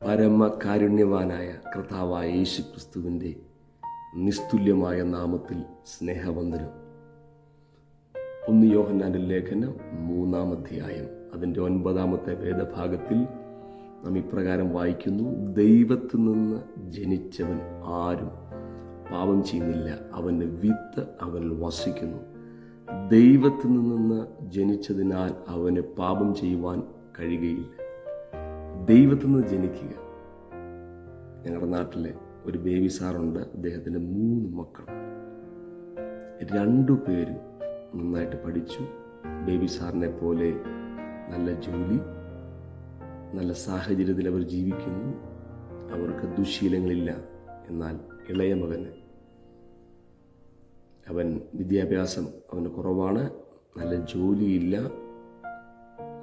പരമകാരുണ്യവാനായ കർത്താവായ യേശു ക്രിസ്തുവിൻ്റെ നിസ്തുല്യമായ നാമത്തിൽ സ്നേഹവന്ദനം. 1 യോഹന്നാന്റെ ലേഖനം 3-ാം അധ്യായം അതിൻ്റെ 9-ാമത്തെ വേദഭാഗത്തിൽ നാം ഇപ്രകാരം വായിക്കുന്നു: ദൈവത്തിൽ നിന്ന് ജനിച്ചവൻ ആരും പാപം ചെയ്യുന്നില്ല, അവൻ്റെ വിത്ത് അവനിൽ വസിക്കുന്നു. ദൈവത്തിൽ നിന്ന് ജനിച്ചതിനാൽ അവന് പാപം ചെയ്യുവാൻ കഴിയുകയില്ല. ദൈവത്തിൽ നിന്ന് ജനിക്കുക. ഞങ്ങളുടെ നാട്ടിലെ ഒരു ബേബി സാറുണ്ട്. അദ്ദേഹത്തിന് 3 മക്കൾ. 2 പേരും നന്നായിട്ട് പഠിച്ചു. ബേബി സാറിനെ പോലെ നല്ല ജോലി, നല്ല സാഹചര്യത്തിൽ അവർ ജീവിക്കുന്നു. അവർക്ക് ദുശ്ശീലങ്ങളില്ല. എന്നാൽ ഇളയ മകന് അവൻ വിദ്യാഭ്യാസം അവന് കുറവാണ്, നല്ല ജോലിയില്ല,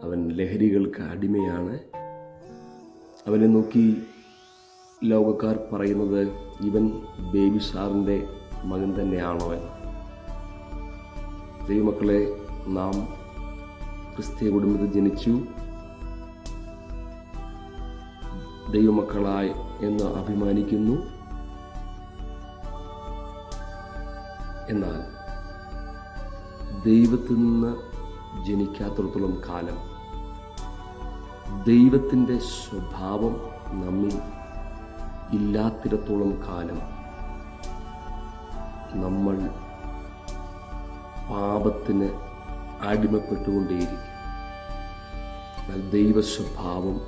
അവൻ ലഹരികൾക്ക് അടിമയാണ്. അവനെ നോക്കി ലോകക്കാർ പറയുന്നത് ഇവൻ ബേബി സാറിൻ്റെ മകൻ തന്നെയാണോ എന്ന്. ദൈവമക്കളെ, നാം ക്രിസ്തീയ കുടുംബത്തിൽ ജനിച്ചു, ദൈവമക്കളായി എന്ന് അഭിമാനിക്കുന്നു. എന്നാൽ ദൈവത്തിൽ നിന്ന് ജനിക്കാത്തിടത്തോളം കാലം ദൈവത്തിൻ്റെ സ്വഭാവം നമ്മിൽ ഇല്ലാത്തിടത്തോളം കാലം നമ്മൾ പാപത്തിന് അടിമപ്പെട്ടുകൊണ്ടേയിരിക്കും. എന്നാൽ ദൈവ സ്വഭാവം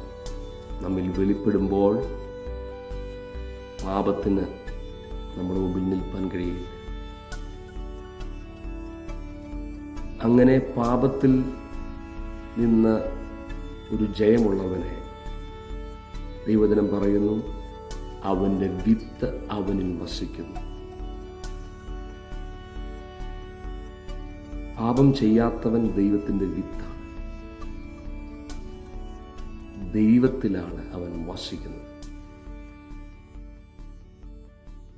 നമ്മിൽ വെളിപ്പെടുമ്പോൾ പാപത്തിന് നമ്മുടെ മുമ്പിൽ നിൽപ്പാൻ കഴിയില്ല. അങ്ങനെ പാപത്തിൽ നിന്ന് ഒരു ജയമുള്ളവനെ ദൈവവചനം പറയുന്നു, അവൻ്റെ വിത്ത് അവനിൽ വസിക്കുന്നു. പാപം ചെയ്യാത്തവൻ ദൈവത്തിൻ്റെ വിത്താണ്. ദൈവത്തിലാണ് അവൻ വസിക്കുന്നത്.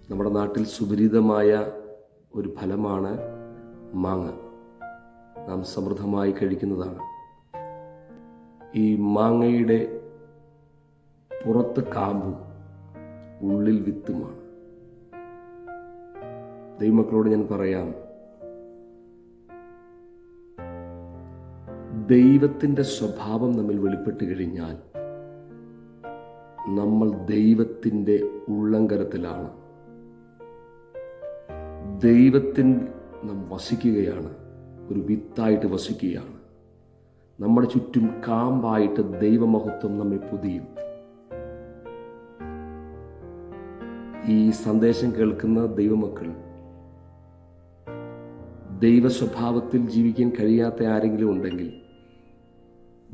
നമ്മുടെ നാട്ടിൽ സുപരിതമായ ഒരു ഫലമാണ് മാങ്ങ. നാം സമൃദ്ധമായി കഴിക്കുന്നതാണ്. ഈ മാങ്ങയുടെ പുറത്ത് കാമ്പും ഉള്ളിൽ വിത്തുമാണ്. ദൈവമക്കളോട് ഞാൻ പറയാം, ദൈവത്തിൻ്റെ സ്വഭാവം നമ്മിൽ വെളിപ്പെട്ട് കഴിഞ്ഞാൽ നമ്മൾ ദൈവത്തിൻ്റെ ഉള്ളങ്കരത്തിലാണ്. ദൈവത്തിൽ നാം വസിക്കുകയാണ്, ഒരു വിത്തായിട്ട് വസിക്കുകയാണ്. നമ്മുടെ ചുറ്റും കാമ്പായിട്ട് ദൈവമഹത്വം നമ്മെ പൊതിയും. ഈ സന്ദേശം കേൾക്കുന്ന ദൈവമക്കൾ, ദൈവ സ്വഭാവത്തിൽ ജീവിക്കാൻ കഴിയാത്ത ആരെങ്കിലും ഉണ്ടെങ്കിൽ,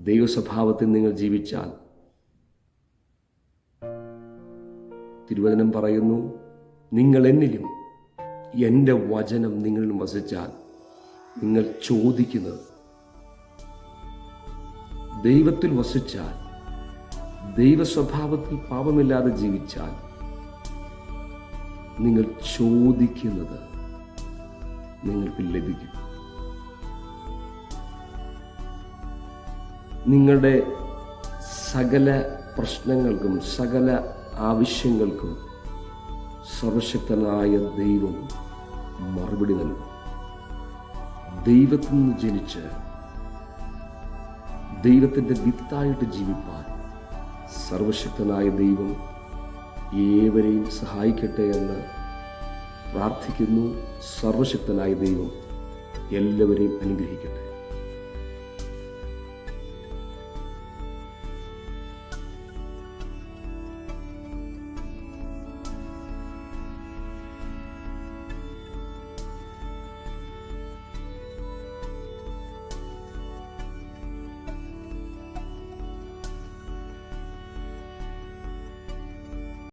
ദൈവ സ്വഭാവത്തിൽ നിങ്ങൾ ജീവിച്ചാൽ, തിരുവചനം പറയുന്നു, നിങ്ങൾ എന്നിലും എൻ്റെ വചനം നിങ്ങളിലും വസിച്ചാൽ നിങ്ങൾ ചോദിക്കുന്നത്, ദൈവത്തിൽ വസിച്ചാൽ, ദൈവ സ്വഭാവത്തിൽ പാപമില്ലാതെ ജീവിച്ചാൽ നിങ്ങൾ ചോദിക്കുന്നത് നിങ്ങൾക്ക് ലഭിക്കും. നിങ്ങളുടെ സകല പ്രശ്നങ്ങൾക്കും സകല ആവശ്യങ്ങൾക്കും സർവശക്തനായ ദൈവം മറുപടി നൽകും. ദൈവത്തിൽ നിന്ന് ജനിച്ച് ദൈവത്തിൻ്റെ വിത്തായിട്ട് ജീവിപ്പാൻ സർവശക്തനായ ദൈവം ഏവരെയും സഹായിക്കട്ടെ എന്ന് പ്രാർത്ഥിക്കുന്നു. സർവശക്തനായ ദൈവം എല്ലാവരെയും അനുഗ്രഹിക്കട്ടെ.